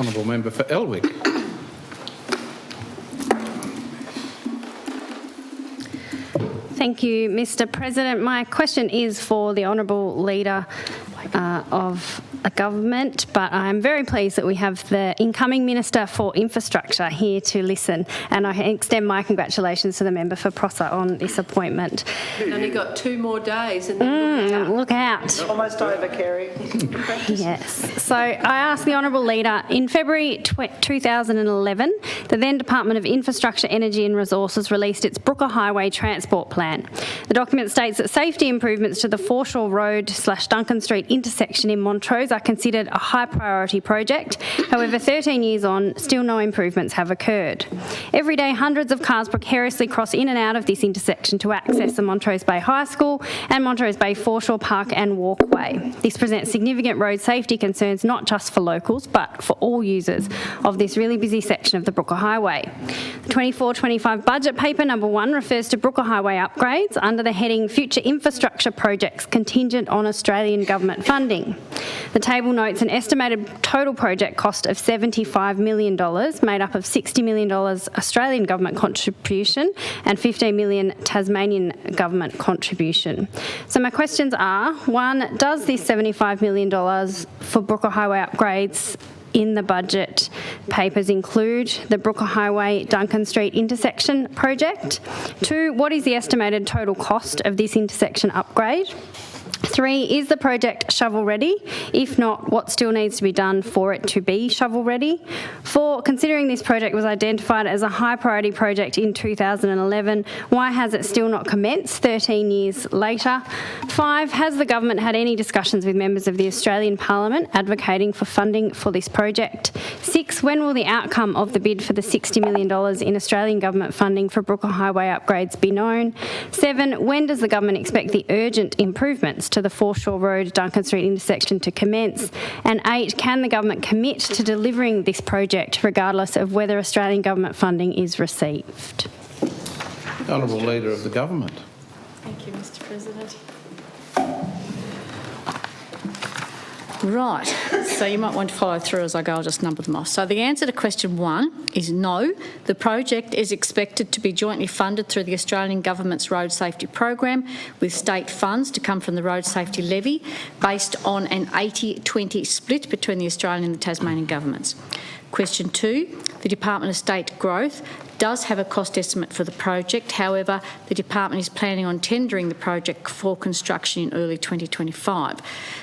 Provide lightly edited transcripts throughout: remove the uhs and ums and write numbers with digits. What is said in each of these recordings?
Honourable Member for Elwick. Thank you, Mr President. My question is for the Honourable Leader of the Government, but I'm very pleased that we have the incoming Minister for Infrastructure here to listen, and I extend my congratulations to the member for Prosser on this appointment. We've only got 2 more days and then look out. Almost over, Kerry. Yes. So I asked the Honourable Leader, in February 2011, the then Department of Infrastructure, Energy and Resources released its Brooker Highway Transport Plan. The document states that safety improvements to the Foreshore Road / Duncan Street intersection in Montrose are considered a high priority project. However, 13 years on, still no improvements have occurred. Every day, hundreds of cars precariously cross in and out of this intersection to access the Montrose Bay High School and Montrose Bay Foreshore Park and Walkway. This presents significant road safety concerns not just for locals but for all users of this really busy section of the Brooker Highway. The 24-25 budget paper number 1 refers to Brooker Highway upgrades under the heading Future Infrastructure Projects contingent on Australian Government funding. The table notes an estimated total project cost of $75 million, made up of $60 million Australian Government contribution and $15 million Tasmanian Government contribution. So my questions are, 1, does this $75 million for Brooker Highway upgrades in the budget papers include the Brooker Highway Duncan Street intersection project? 2, what is the estimated total cost of this intersection upgrade? 3, is the project shovel ready? If not, what still needs to be done for it to be shovel ready? 4, considering this project was identified as a high priority project in 2011, why has it still not commenced 13 years later? 5, has the government had any discussions with members of the Australian Parliament advocating for funding for this project? 6, when will the outcome of the bid for the $60 million in Australian Government funding for Brooker Highway upgrades be known? 7, when does the government expect the urgent improvements to the Foreshore Road Duncan Street intersection to commence? And 8, can the government commit to delivering this project regardless of whether Australian Government funding is received? Honourable Leader of the Government. Thank you, Mr President. Right, so you might want to follow through as I go. I'll just number them off. So the answer to question 1 is no. The project is expected to be jointly funded through the Australian Government's Road Safety Program with state funds to come from the Road Safety Levy based on an 80-20 split between the Australian and the Tasmanian governments. Question 2, the Department of State Growth does have a cost estimate for the project. However, the department is planning on tendering the project for construction in early 2025.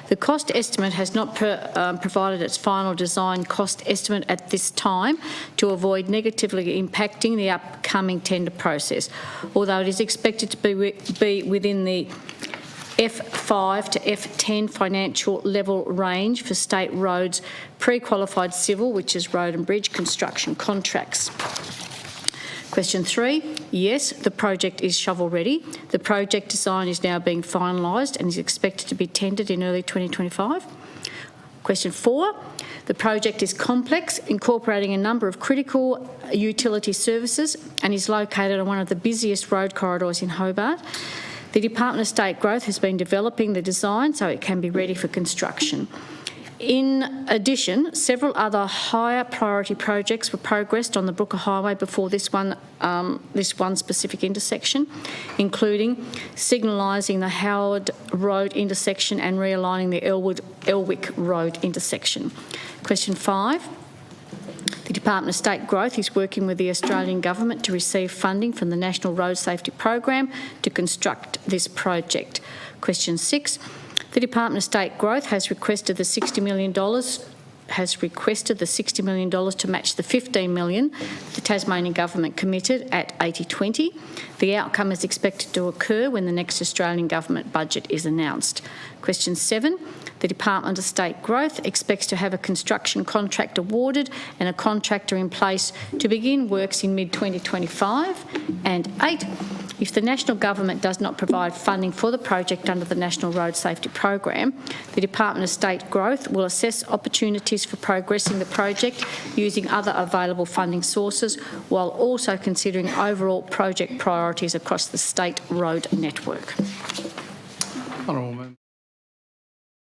The cost estimate has not provided its final design cost estimate at this time to avoid negatively impacting the upcoming tender process, although it is expected to be within the F5 to F10 financial level range for state roads pre-qualified civil, which is road and bridge construction contracts. Question 3, yes, the project is shovel ready. The project design is now being finalised and is expected to be tendered in early 2025. Question 4, the project is complex, incorporating a number of critical utility services and is located on one of the busiest road corridors in Hobart. The Department of State Growth has been developing the design so it can be ready for construction. In addition, several other higher priority projects were progressed on the Brooker Highway before this one specific intersection, including signalising the Howard Road intersection and realigning the Elwick Road intersection. Question 5. The Department of State Growth is working with the Australian Government to receive funding from the National Road Safety Program to construct this project. Question 6. The Department of State Growth has requested the $60 million to match the $15 million the Tasmanian Government committed at 80-20. The outcome is expected to occur when the next Australian Government budget is announced. Question 7. The Department of State Growth expects to have a construction contract awarded and a contractor in place to begin works in mid-2025. And 8. If the National Government does not provide funding for the project under the National Road Safety Program, the Department of State Growth will assess opportunities for progressing the project using other available funding sources, while also considering overall project priorities across the state road network. Honourable Member.